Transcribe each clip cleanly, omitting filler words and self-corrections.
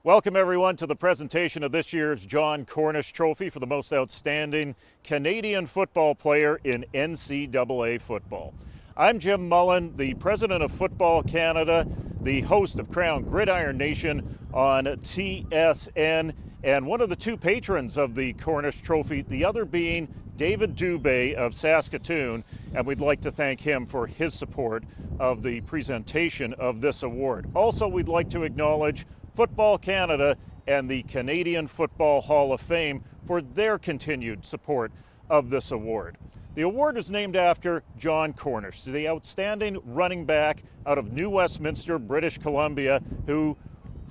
Welcome everyone to the presentation of this year's John Cornish Trophy for the most outstanding Canadian football player in NCAA football. I'm Jim Mullen, the president of Football Canada, the host of Krown Gridiron Nation on TSN, and one of the two patrons of the Cornish Trophy, the other being David Dubé of Saskatoon, and we'd like to thank him for his support of the presentation of this award. Also, we'd like to acknowledge Football Canada and the Canadian Football Hall of Fame for their continued support of this award. The award is named after John Cornish, the outstanding running back out of New Westminster, British Columbia, who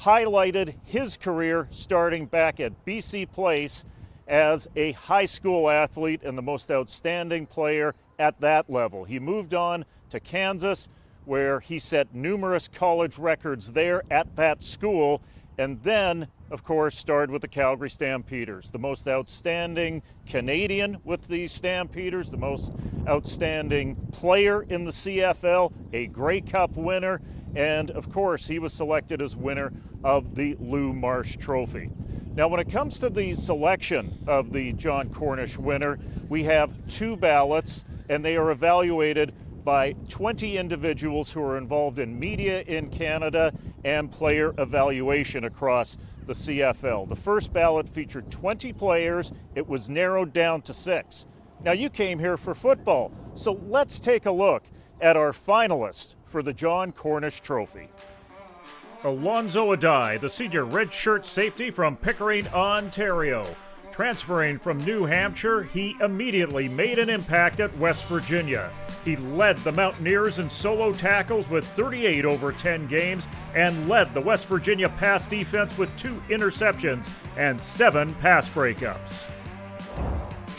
highlighted his career starting back at BC Place as a high school athlete and the most outstanding player at that level. He moved on to Kansas, where he set numerous college records there at that school, and then, of course, starred with the Calgary Stampeders, the most outstanding Canadian with the Stampeders, the most outstanding player in the CFL, a Grey Cup winner, and of course, he was selected as winner of the Lou Marsh Trophy. Now, when it comes to the selection of the John Cornish winner, we have two ballots, and they are evaluated by 20 individuals who are involved in media in Canada and player evaluation across the CFL. The first ballot featured 20 players. It was narrowed down to 6. Now, you came here for football, so let's take a look at our finalists for the John Cornish Trophy. Alonzo Adai, the senior redshirt safety from Pickering, Ontario. Transferring from New Hampshire, he immediately made an impact at West Virginia. He led the Mountaineers in solo tackles with 38 over 10 games and led the West Virginia pass defense with 2 interceptions and 7 pass breakups.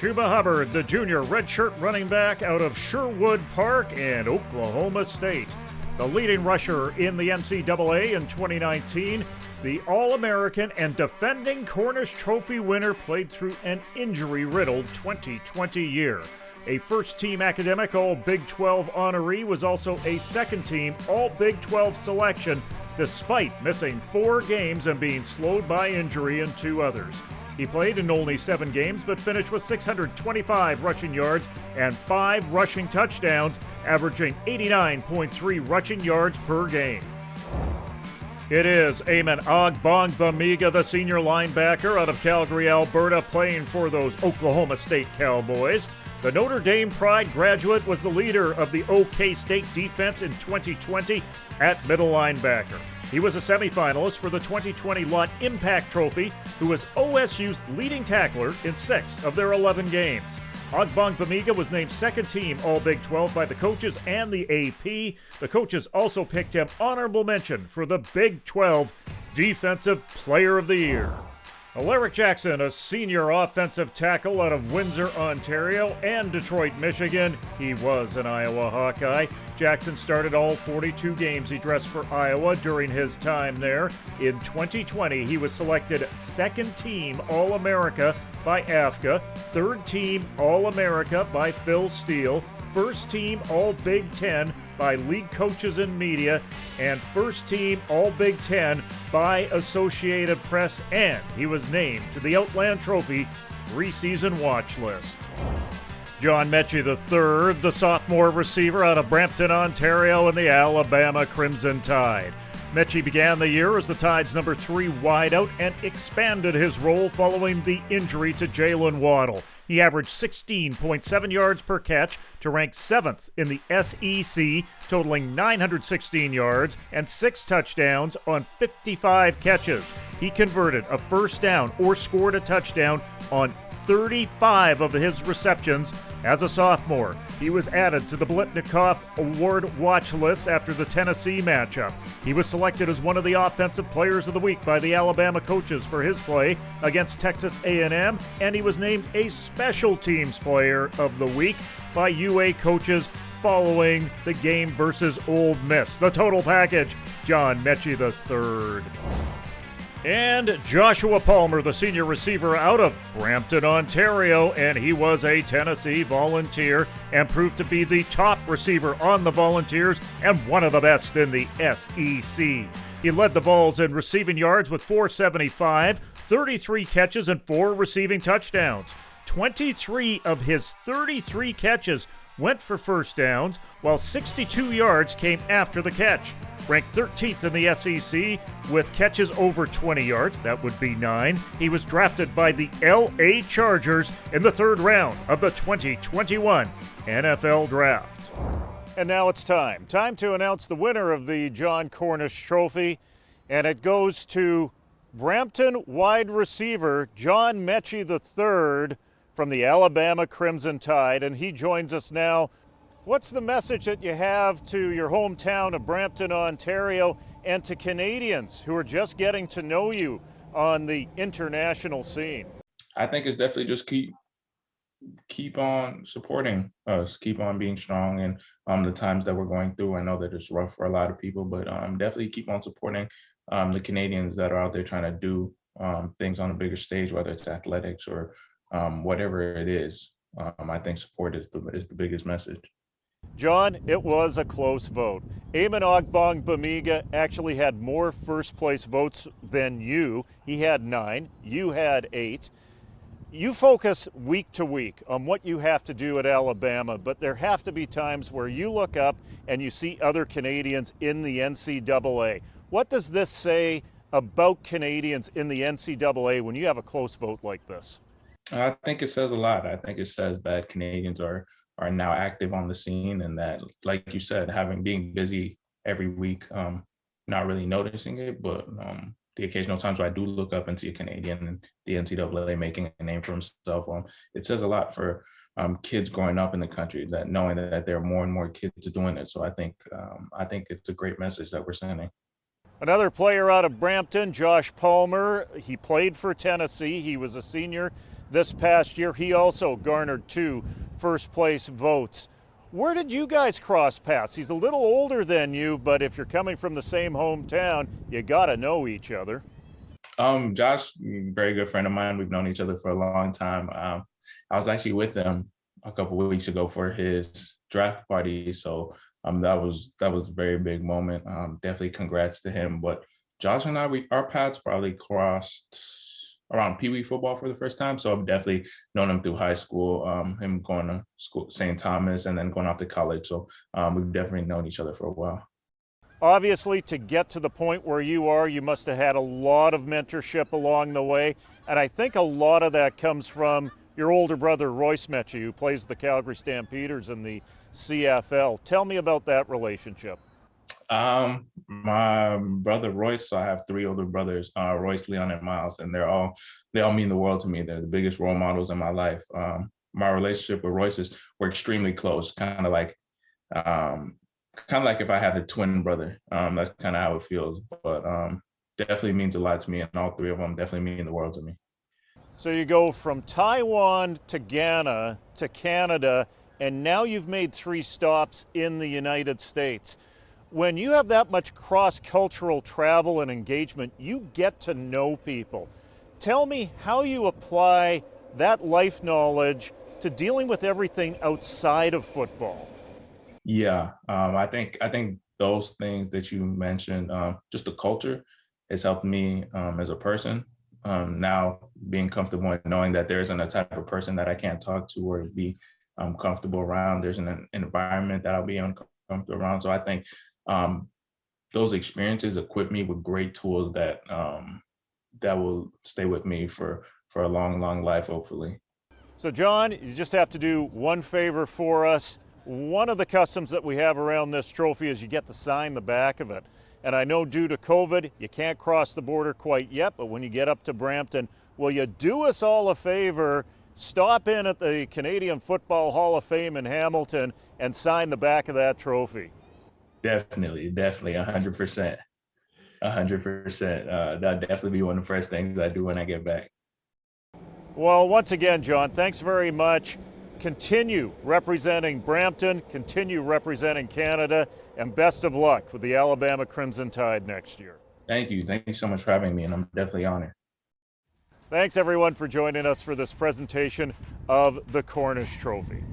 Chuba Hubbard, the junior redshirt running back out of Sherwood Park and Oklahoma State. The leading rusher in the NCAA in 2019, the All-American and defending Cornish Trophy winner played through an injury-riddled 2020 year. A first-team academic All-Big 12 honoree, was also a second-team All-Big 12 selection despite missing 4 games and being slowed by injury in 2 others. He played in only 7 games but finished with 625 rushing yards and 5 rushing touchdowns, averaging 89.3 rushing yards per game. It is Eamon Ogbong Bamiga, the senior linebacker out of Calgary, Alberta, playing for those Oklahoma State Cowboys. The Notre Dame Pride graduate was the leader of the OK State defense in 2020 at middle linebacker. He was a semifinalist for the 2020 Lot Impact Trophy, who was OSU's leading tackler in 6 of their 11 games. Ogbong Bamiga was named second-team All-Big 12 by the coaches and the AP. The coaches also picked him honorable mention for the Big 12 Defensive Player of the Year. Elric Jackson, a senior offensive tackle out of Windsor, Ontario, and Detroit, Michigan. He was an Iowa Hawkeye. Jackson started all 42 games he dressed for Iowa during his time there. In 2020, he was selected second-team All-America by AFCA, third-team All-America by Phil Steele, first-team All-Big Ten by League Coaches and Media, and first-team All-Big Ten by Associated Press, and he was named to the Outland Trophy preseason watch list. John Metchie III, the sophomore receiver out of Brampton, Ontario, and the Alabama Crimson Tide. Metchie began the year as the Tide's number 3 wideout and expanded his role following the injury to Jalen Waddle. He averaged 16.7 yards per catch to rank 7th in the SEC, totaling 916 yards and 6 touchdowns on 55 catches. He converted a first down or scored a touchdown on 35 of his receptions as a sophomore. He was added to the Blitnikoff Award watch list after the Tennessee matchup. He was selected as one of the Offensive Players of the Week by the Alabama coaches for his play against Texas A&M, and he was named a Special Teams Player of the Week by UA coaches following the game versus Ole Miss. The total package, John Metchie III. And Joshua Palmer, the senior receiver out of Brampton, Ontario, and he was a Tennessee Volunteer and proved to be the top receiver on the Volunteers and one of the best in the SEC. He led the Vols in receiving yards with 475, 33 catches, and 4 receiving touchdowns. 23 of his 33 catches went for first downs, while 62 yards came after the catch. Ranked 13th in the SEC with catches over 20 yards, that would be 9. He was drafted by the LA Chargers in the 3rd round of the 2021 NFL Draft. And now it's time to announce the winner of the John Cornish Trophy, and it goes to Brampton wide receiver John Mechie III from the Alabama Crimson Tide, and he joins us now. What's the message that you have to your hometown of Brampton, Ontario, and to Canadians who are just getting to know you on the international scene? I think it's definitely just keep on supporting us, keep on being strong in the times that we're going through. I know that it's rough for a lot of people, but definitely keep on supporting the Canadians that are out there trying to do things on a bigger stage, whether it's athletics or whatever it is. I think support is the biggest message. John, it was a close vote. Eamon Ogbong Bamiga actually had more first place votes than you. He had 9, you had 8. You focus week to week on what you have to do at Alabama, but there have to be times where you look up and you see other Canadians in the NCAA. What does this say about Canadians in the NCAA when you have a close vote like this? I think it says a lot. I think it says that Canadians are now active on the scene, and that, like you said, being busy every week, not really noticing it, but the occasional times where I do look up and see a Canadian and the NCAA making a name for himself, it says a lot for kids growing up in the country, that knowing that there are more and more kids doing it. So I think it's a great message that we're sending. Another player out of Brampton, Josh Palmer. He played for Tennessee. He was a senior this past year. He also garnered 2 first place votes. Where did you guys cross paths? He's a little older than you, but if you're coming from the same hometown, you gotta know each other. Josh, very good friend of mine. We've known each other for a long time. I was actually with him a couple of weeks ago for his draft party, so that was a very big moment. Definitely congrats to him. But Josh and I, our paths probably crossed around Pee Wee football for the first time. So I've definitely known him through high school, him going to school, St. Thomas, and then going off to college. So we've definitely known each other for a while. Obviously, to get to the point where you are, you must have had a lot of mentorship along the way. And I think a lot of that comes from your older brother, Royce Mechie, who plays the Calgary Stampeders in the CFL. Tell me about that relationship. My brother Royce, so I have 3 older brothers, Royce, Leon, and Miles, and they all mean the world to me. They're the biggest role models in my life. My relationship with Royce we're extremely close, kind of like if I had a twin brother. That's kind of how it feels, but definitely means a lot to me, and all 3 of them definitely mean the world to me. So you go from Taiwan to Ghana to Canada, and now you've made 3 stops in the United States. When you have that much cross-cultural travel and engagement, you get to know people. Tell me how you apply that life knowledge to dealing with everything outside of football. Yeah, I think those things that you mentioned, just the culture, has helped me as a person. Now being comfortable and knowing that there isn't a type of person that I can't talk to or be comfortable around. There's an environment that I'll be uncomfortable around. So I think those experiences equip me with great tools that will stay with me for a long, long life, hopefully. So John, you just have to do one favor for us. One of the customs that we have around this trophy is you get to sign the back of it. And I know due to COVID, you can't cross the border quite yet, but when you get up to Brampton, will you do us all a favor, stop in at the Canadian Football Hall of Fame in Hamilton and sign the back of that trophy? Definitely, 100%. 100%. That'll definitely be one of the first things I do when I get back. Well, once again, John, thanks very much. Continue representing Brampton, continue representing Canada, and best of luck with the Alabama Crimson Tide next year. Thank you. Thank you so much for having me, and I'm definitely honored. Thanks, everyone, for joining us for this presentation of the Cornish Trophy.